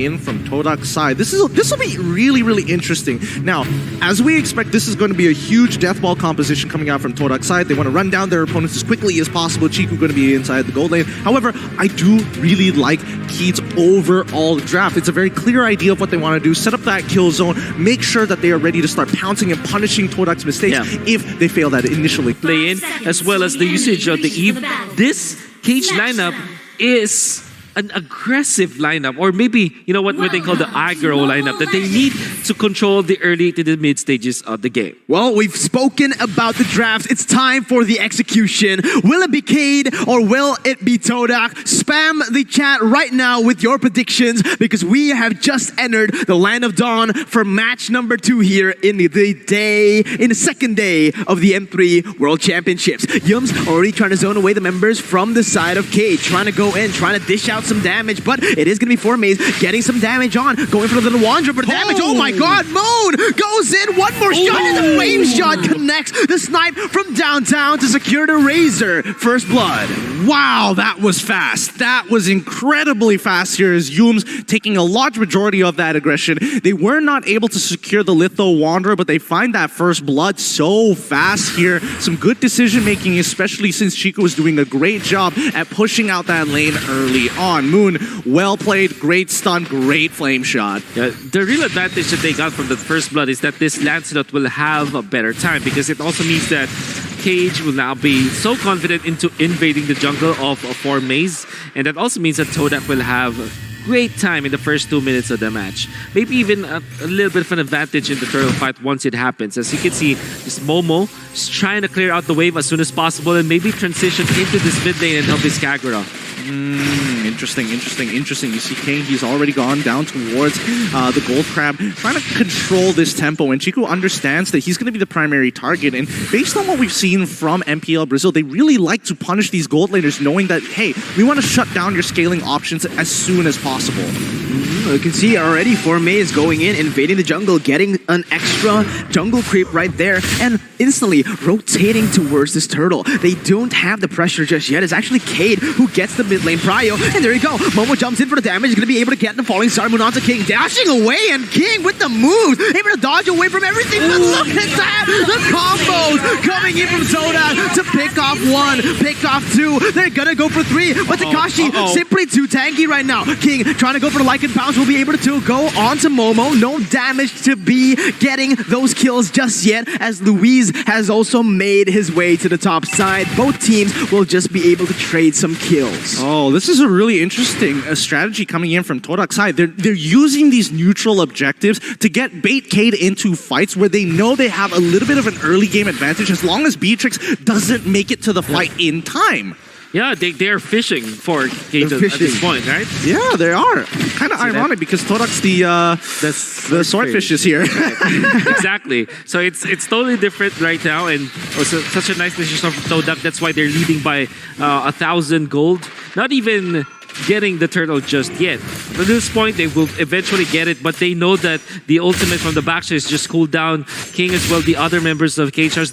in from TODAK's side. This will be really, really interesting. Now, as we expect, this is going to be a huge death ball composition coming out from TODAK's side. They want to run down their opponents as quickly as possible. Chiku going to be inside the gold lane. However, I do really like KEYD's overall draft. It's a very clear idea of what they want to do. Set up that kill zone. Make sure that they are ready to start pouncing and punishing TODAK's mistakes if they fail that initially. Play in, as well as the usage of the Eve. This KEYD lineup is an aggressive lineup, or maybe, you know what they call the aggro lineup, that they need to control the early to the mid stages of the game. Well, we've spoken about the draft. It's time for the execution. Will it be KEYD or will it be TODAK? Spam the chat right now with your predictions, because we have just entered the Land of Dawn for match number 2 here in the second day of the M3 World Championships. Yum's already trying to zone away the members from the side of KEYD, trying to go in, trying to dish out some damage, but it is going to be Formaze getting some damage on, going for the little Wanderer for damage. Oh my god, Moon goes in, one more shot, and the flame shot connects the snipe from downtown to secure the Razor. First blood. Wow, that was fast. That was incredibly fast here as Yum's taking a large majority of that aggression. They were not able to secure the Litho Wanderer, but they find that first blood so fast here. Some good decision making, especially since Chico was doing a great job at pushing out that lane early on. Moon, well played, great stun, great flame shot. The real advantage that they got from the first blood is that this Lancelot will have a better time, because it also means that KEYD will now be so confident into invading the jungle of Formaze, and that also means that TODAK will have great time in the first 2 minutes of the match. Maybe even a little bit of an advantage in the turtle fight once it happens. As you can see, this Momo is trying to clear out the wave as soon as possible and maybe transition into this mid lane and help his Kagura. Interesting. You see Kane, he's already gone down towards the gold crab, trying to control this tempo, and Chico understands that he's going to be the primary target, and based on what we've seen from MPL Brazil, they really like to punish these gold laners, knowing that, hey, we want to shut down your scaling options as soon as possible. You can see already Formaze going in, invading the jungle, getting an extra jungle creep right there, and instantly rotating towards this turtle. They don't have the pressure just yet. It's actually KEYD who gets the mid lane prio, and there you go. Momo jumps in for the damage. He's going to be able to get the falling star moon onto King, dashing away, and King with the moves, able to dodge away from everything. But look at that! The combos coming in from TODAK to pick off 1, pick off 2. They're going to go for 3, but Takashi simply too tanky right now. King trying to go for the Lycan Pounce, will be able to go on to Momo. No damage to be getting those kills just yet, as Luis has also made his way to the top side. Both teams will just be able to trade some kills. Oh, this is a really interesting strategy coming in from TODAK's side. They're using these neutral objectives to get bait KEYD into fights where they know they have a little bit of an early game advantage as long as Beatrix doesn't make it to the fight in time. Yeah, they're fishing for KEYD at this point, right? Yeah, they are. Kind of ironic because TODAK's the swordfish is here. Exactly. So it's totally different right now, and also such a nice decision from TODAK. That's why they're leading by 1,000 gold. Not even getting the turtle just yet. At this point, they will eventually get it, but they know that the ultimate from the backside is just cooled down. King as well, the other members of KEYD,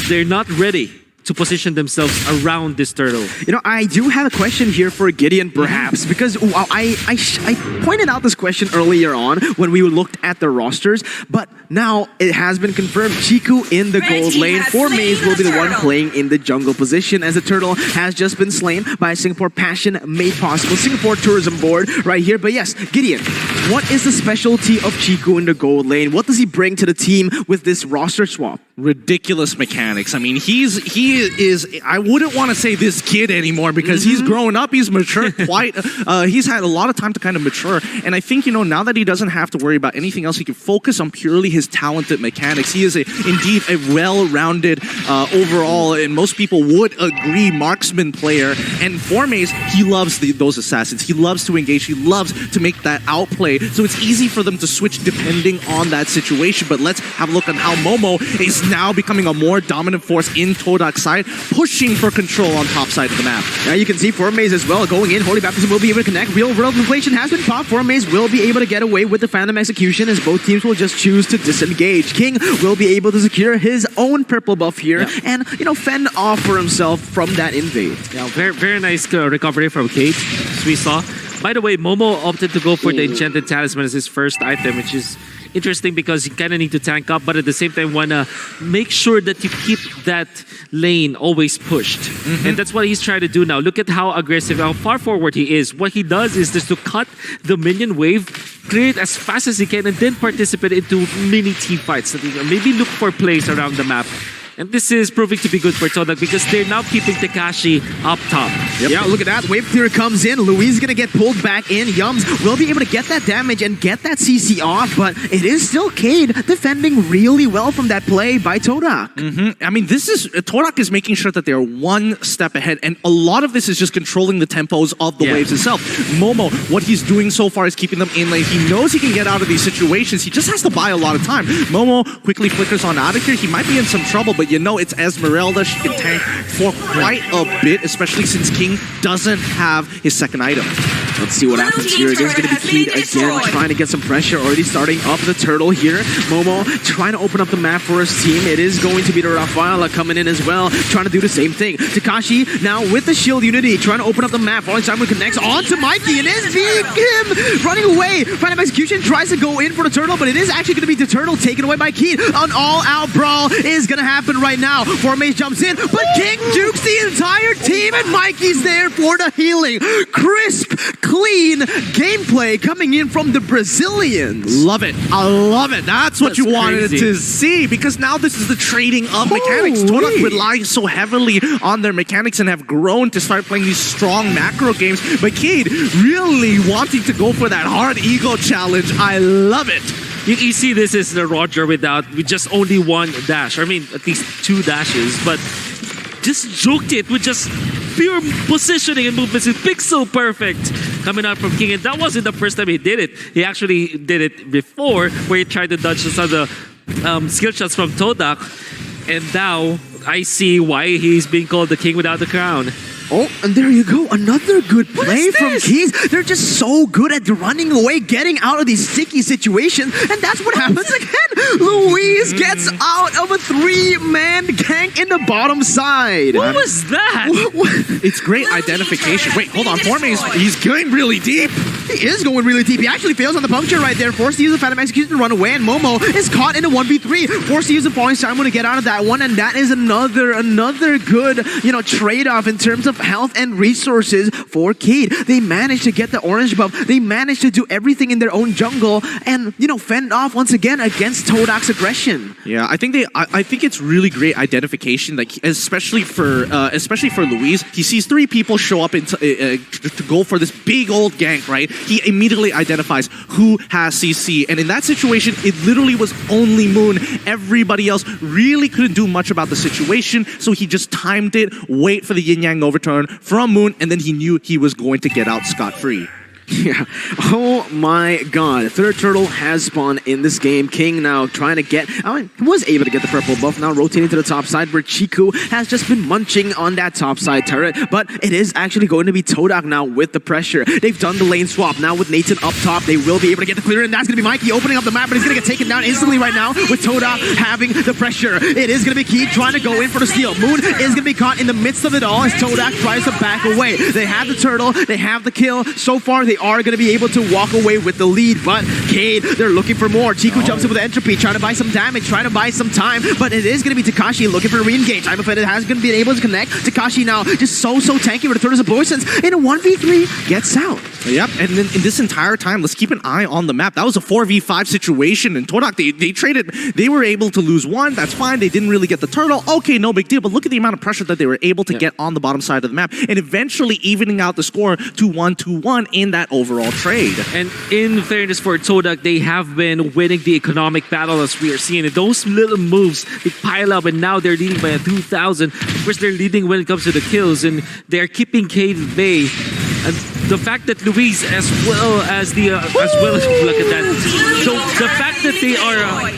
they're not ready to position themselves around this turtle. You know, I do have a question here for Gideon, perhaps, because I pointed out this question earlier on when we looked at the rosters, but now it has been confirmed. Chiku in the gold lane. Formaze will be the one playing in the jungle position, as the turtle has just been slain by Singapore Passion made possible. Singapore Tourism Board right here. But yes, Gideon, what is the specialty of Chiku in the gold lane? What does he bring to the team with this roster swap? Ridiculous mechanics. I mean, he is, I wouldn't want to say this kid anymore because he's grown up, he's matured quite, he's had a lot of time to kind of mature. And I think, you know, now that he doesn't have to worry about anything else, he can focus on purely his talented mechanics. He is indeed a well-rounded overall, and most people would agree, marksman player. And Formaze, he loves those assassins. He loves to engage. He loves to make that outplay. So it's easy for them to switch depending on that situation. But let's have a look on how Momo is now becoming a more dominant force in TODAK's side, pushing for control on top side of the map. Now you can see Formaze as well going in. Holy Baptism will be able to connect. Real world inflation has been popped. Formaze will be able to get away with the Phantom Execution, as both teams will just choose to disengage. King will be able to secure his own purple buff here and, you know, fend off for himself from that invade. Yeah, very nice recovery from KEYD, as we saw. By the way, Momo opted to go for the Enchanted Talisman as his first item, which is interesting because you kind of need to tank up, but at the same time want to make sure that you keep that lane always pushed. And that's what he's trying to do now. Look at how aggressive, how far forward he is. What he does is just to cut the minion wave, clear it as fast as he can, and then participate into mini team fights. So maybe look for plays around the map. And this is proving to be good for TODAK because they're now keeping Tekashi up top. Yeah, look at that. Wave clear comes in. Louise is going to get pulled back in. Yums will be able to get that damage and get that CC off, but it is still KEYD defending really well from that play by TODAK. I mean, TODAK is making sure that they're one step ahead, and a lot of this is just controlling the tempos of the waves itself. Momo, what he's doing so far is keeping them in lane. He knows he can get out of these situations. He just has to buy a lot of time. Momo quickly flickers on out of here. He might be in some trouble, but you know it's Esmeralda. She can tank for quite a bit, especially since King doesn't have his second item. Let's see what happens here. It is going to be KEYD again, trying to get some pressure. Already starting up the turtle here. Momo trying to open up the map for his team. It is going to be the Rafaela coming in as well, trying to do the same thing. Tekashi now with the shield unity, trying to open up the map. Falling Simon connects onto Mikey, and is being him running away. Final Execution tries to go in for the turtle, but it is actually going to be the turtle taken away by KEYD. An all-out brawl is going to happen right now. Formaze jumps in, but King jukes the entire team, and Mikey's there for the healing. Crisp, clean gameplay coming in from the Brazilians. Love it. I love it. That's what you wanted crazy to see, because now this is the trading of mechanics. TODAK rely so heavily on their mechanics and have grown to start playing these strong macro games, but KEYD really wanting to go for that hard ego challenge. I love it. You see this is the Roger with just only one dash. I mean, at least 2 dashes, but just juked it with just pure positioning and movements. It's pixel perfect coming out from King. And that wasn't the first time he did it. He actually did it before, where he tried to dodge some of the skill shots from TODAK. And now I see why he's being called the King without the crown. Oh, and there you go. Another good play from KEYD. They're just so good at running away, getting out of these sticky situations. And that's what happens again. Louise gets out of a 3-man gank in the bottom side. What was that? It's great identification. Wait, hold on. Formaze, he's going really deep. He is going really deep. He actually fails on the puncture right there. Forced to use a Phantom Execution to run away. And Momo is caught in a 1v3. Forced to use a Falling Star to get out of that one. And that is another good, trade-off in terms of health and resources for KEYD. They managed to get the orange buff. They managed to do everything in their own jungle and, fend off once again against TODAK's aggression. Yeah, I think it's really great identification, like especially for Luis. He sees 3 people show up to go for this big old gank, right? He immediately identifies who has CC, and in that situation, it literally was only Moon. Everybody else really couldn't do much about the situation, so he just timed it, wait for the yin yang overturn from Moon, and then he knew he was going to get out scot-free. Yeah. Oh my god. Third turtle has spawned in this game. King now trying to get... was able to get the purple buff. Now rotating to the top side where Chiku has just been munching on that top side turret. But it is actually going to be TODAK now with the pressure. They've done the lane swap. Now with Nathan up top, they will be able to get the clear. And that's going to be Mikey opening up the map. But he's going to get taken down instantly right now with TODAK having the pressure. It is going to be KEYD trying to go in for the steal. Moon is going to be caught in the midst of it all as TODAK tries to back away. They have the turtle. They have the kill. So far, they are going to be able to walk away with the lead, but KEYD, they're looking for more. Chiku jumps in with Entropy, trying to buy some damage, trying to buy some time, but it is going to be Tekashi looking for a re-engage. Time of it has going to be able to connect. Tekashi now just so tanky with the Turtles of Poisons in a 1v3 gets out. Yep, and then in this entire time, let's keep an eye on the map. That was a 4v5 situation, and TODAK, they traded, they were able to lose one, that's fine, they didn't really get the turtle, okay, no big deal, but look at the amount of pressure that they were able to get on the bottom side of the map, and eventually evening out the score to 1-1 in that overall trade. And in fairness for TODAK, they have been winning the economic battle as we are seeing it. Those little moves, they pile up, and now they're leading by 2,000. Of course, they're leading when it comes to the kills, and they're keeping KEYD at bay. And the fact that Luis, as well as look at that. So the fact that they are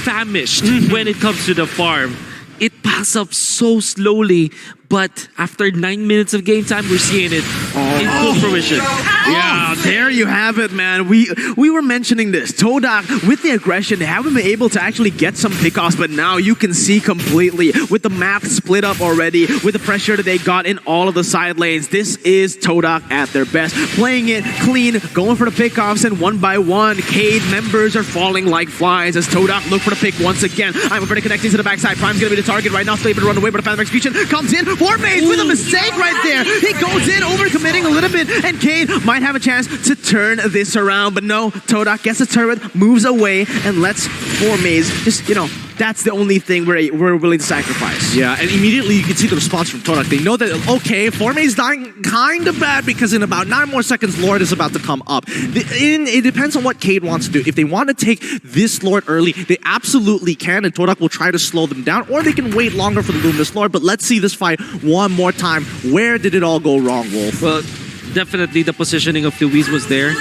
famished when it comes to the farm, it piles up so slowly, But after 9 minutes of game time, we're seeing it in full fruition. Yeah, there you have it, man. We were mentioning this. TODAK, with the aggression, they haven't been able to actually get some pickoffs, but now you can see completely with the map split up already, with the pressure that they got in all of the side lanes. This is TODAK at their best. Playing it clean, going for the pickoffs, and one by one, KEYD members are falling like flies as TODAK look for the pick once again. I'm already connecting to the backside. Prime's going to be the target right now. Still able to run away, but a Phantom Execution comes in. Formaze with a mistake right there. He goes in, overcommitting a little bit, and KEYD might have a chance to turn this around, but no, TODAK gets the turret, moves away, and lets Formaze just, that's the only thing we're willing to sacrifice. Yeah, and immediately you can see the response from TODAK. They know that, okay, Formaze dying kind of bad because in about 9 more seconds, Lord is about to come up. It depends on what KEYD wants to do. If they want to take this Lord early, they absolutely can, and TODAK will try to slow them down, or they can wait longer for the Luminous Lord, but let's see this fight one more time. Where did it all go wrong, Wolf? Well, definitely the positioning of Luis was there.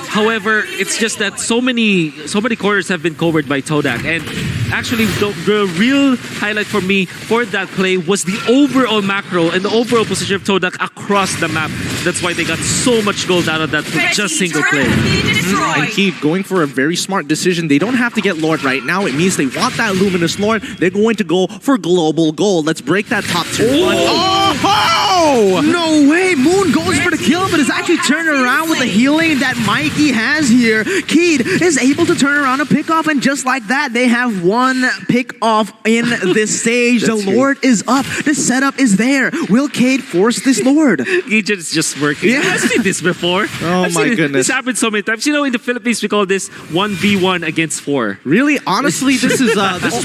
However, it's just that so many corners have been covered by TODAK, and actually the real highlight for me for that play was the overall macro and the overall position of TODAK across the map. That's why they got so much gold out of that with just single play. And KEYD going for a very smart decision. They don't have to get Lord right now. It means they want that Luminous Lord. They're going to go for global gold. Let's break that top tier. Oh! No way! Moon goes for the kill, but is actually turned around with the healing that Mikey has here. KEYD is able to turn around a pick off, and just like that, they have one pick off in this stage. The Lord is up. The setup is there. Will KEYD force this Lord? Agent's just working. Yeah. I've seen this before. Oh my goodness. This happened so many times. In the Philippines, we call this 1v1 against 4. Really? Honestly, this is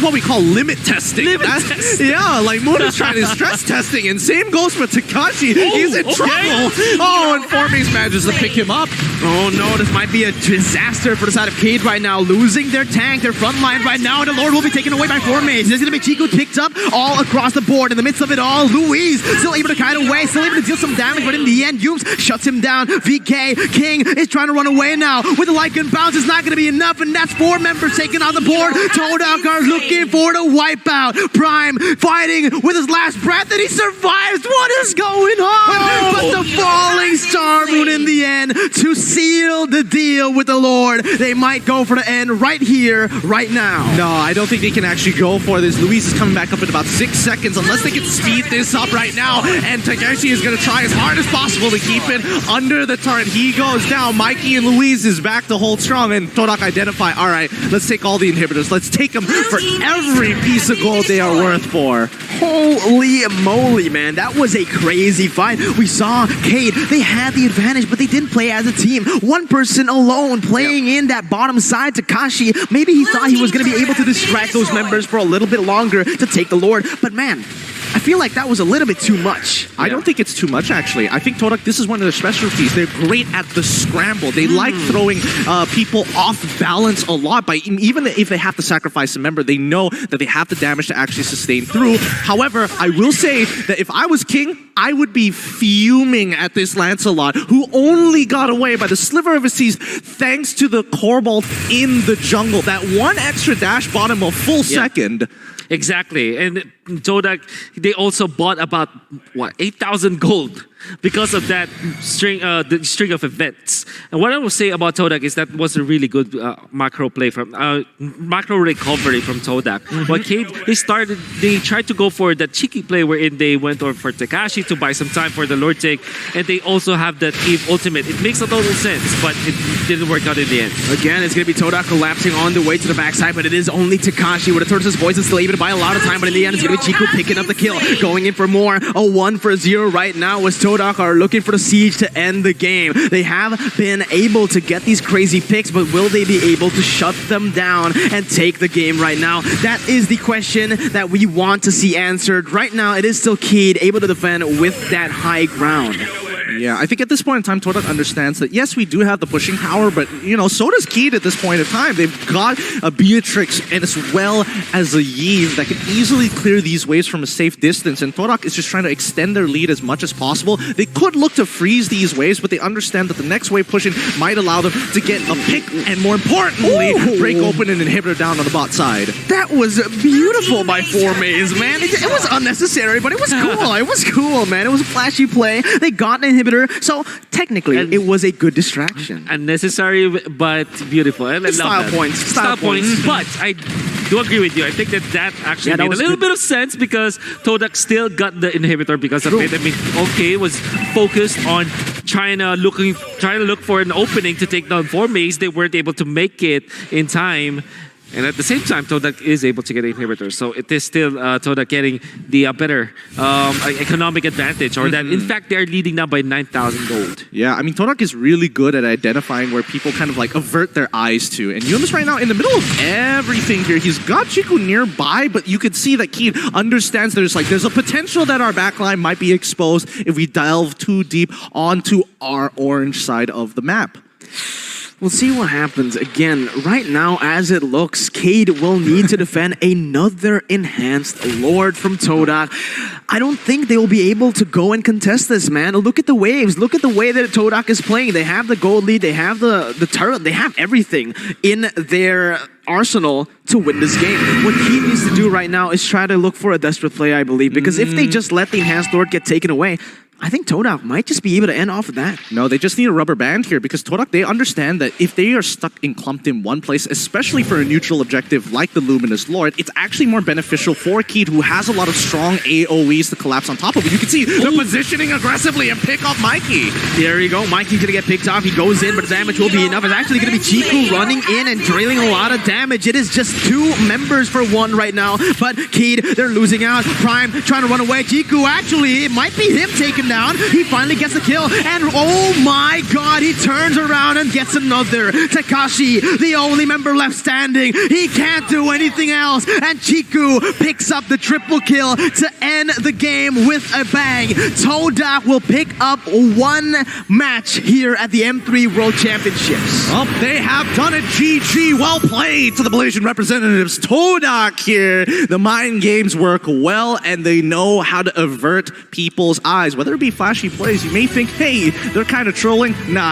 what we call limit testing. Testing. Yeah, like Moon is trying his stress testing, and same goes for Takashi. He's in trouble. Oh, and Formaze manages to pick him up. Oh no, this might be a disaster for the side of KEYD right now. Losing their tank, their front line right now, and the Lord will be taken away by Formaze. There's going to be Chico picked up all across the board. In the midst of it all, Luis still able to kite away, still able to deal some damage, but in the end, Yums shuts him down. VK King is trying to run away now. With the Lycan bounce, it's not going to be enough, and that's 4 members taken on the board. TODAK are looking for the wipeout. Prime fighting with his last breath, and he survives. What is going on? But the falling Star Moon in the end to seal the deal with the Lord. They might go for the end right here, right now. No, I don't think they can actually go for this. Luis is coming back up in about 6 seconds unless they can speed this up right now. And Takashi is going to try as hard as possible to keep it under the turret. He goes down. Mikey and Luis is back to hold strong, and TODAK identify, all right, let's take all the inhibitors. Let's take them for every piece of gold they are worth for. Holy moly, man. That was a crazy fight. We saw KEYD, they had the advantage, but they didn't play as a team. One person alone playing in that bottom side, Takashi. Maybe he thought he was going to be able to distract those members for a little bit longer to take the Lord. But man, I feel like that was a little bit too much. I don't think it's too much, actually. I think TODAK, this is one of their specialties. They're great at the scramble. They like throwing people off balance a lot. By even if they have to sacrifice a member, they know that they have the damage to actually sustain through. However, I will say that if I was King, I would be fuming at this Lancelot, who only got away by the sliver of his seas thanks to the Corbold in the jungle. That one extra dash bought him a full second. Exactly. And TODAK, they also bought about, 8,000 gold because of that the string of events. And what I will say about TODAK is that was a really good macro play from macro recovery from TODAK. But KEYD, they tried to go for that cheeky play wherein they went over for Takashi to buy some time for the Lord take, and they also have that Eve ultimate. It makes a total sense, but it didn't work out in the end. Again, it's going to be TODAK collapsing on the way to the backside, but it is only Takashi with a Tortoise's voice is still able to buy a lot of time, but in the end, it's going to be Chico picking up the kill, going in for more. A 1-for-0 right now as TODAK are looking for the siege to end the game. They have been able to get these crazy picks, but will they be able to shut them down and take the game right now? That is the question that we want to see answered. Right now, it is still KEYD able to defend with that high ground. Yeah, I think at this point in time, TODAK understands that, yes, we do have the pushing power, but, so does KEYD at this point in time. They've got a Beatrix and as well as a Yves that can easily clear these waves from a safe distance, and TODAK is just trying to extend their lead as much as possible. They could look to freeze these waves, but they understand that the next wave pushing might allow them to get a pick and, more importantly, break open an inhibitor down on the bot side. That was beautiful by 4Maze, man. It was unnecessary, but it was cool. It was cool, man. It was a flashy play. They got an inhibitor, so technically it was a good distraction. Unnecessary, but beautiful. I love Style that. points. Style points. But I do agree with you. I think that actually made a little bit of sense because TODAK still got the inhibitor because of it. I mean, OK was focused on trying to look for an opening to take down 4Maze. They weren't able to make it in time. And at the same time, TODAK is able to get an inhibitor. So it is still TODAK getting the better economic advantage. Or that, in fact, they are leading now by 9,000 gold. Yeah, I mean, TODAK is really good at identifying where people kind of like avert their eyes to. And Yumis right now, in the middle of everything here, he's got Chiku nearby, but you could see that KEYD understands there's a potential that our backline might be exposed if we delve too deep onto our orange side of the map. We'll see what happens. Again, right now, as it looks, KEYD will need to defend another enhanced Lord from TODAK. I don't think they will be able to go and contest this, man. Look at the waves. Look at the way that TODAK is playing. They have the gold lead. They have the turret. They have everything in their arsenal to win this game. What KEYD needs to do right now is try to look for a desperate play, I believe, because if they just let the enhanced Lord get taken away, I think TODAK might just be able to end off with that. No, they just need a rubber band here because TODAK, they understand that if they are stuck and clumped in one place, especially for a neutral objective like the Luminous Lord, it's actually more beneficial for KEYD, who has a lot of strong AoEs to collapse on top of it. You can see they're positioning aggressively and pick up Mikey. There you go. Mikey's going to get picked off. He goes in, but the damage will be enough. It's actually going to be Chiku running in and dealing a lot of damage. It is just 2 members for 1 right now, but KEYD, they're losing out. Prime trying to run away. Chiku, actually, it might be him taken down. He finally gets the kill, and oh my god, he turns around and gets another. Takashi, the only member left standing. He can't do anything else, and Chiku picks up the triple kill to end the game with a bang. TODAK will pick up 1 match here at the M3 World Championships. Well, they have done it. GG. Well played to the Malaysian representatives. TODAK here. The mind games work well, and they know how to avert people's eyes. Whether it be flashy plays, you may think, hey, they're kind of trolling. Nah.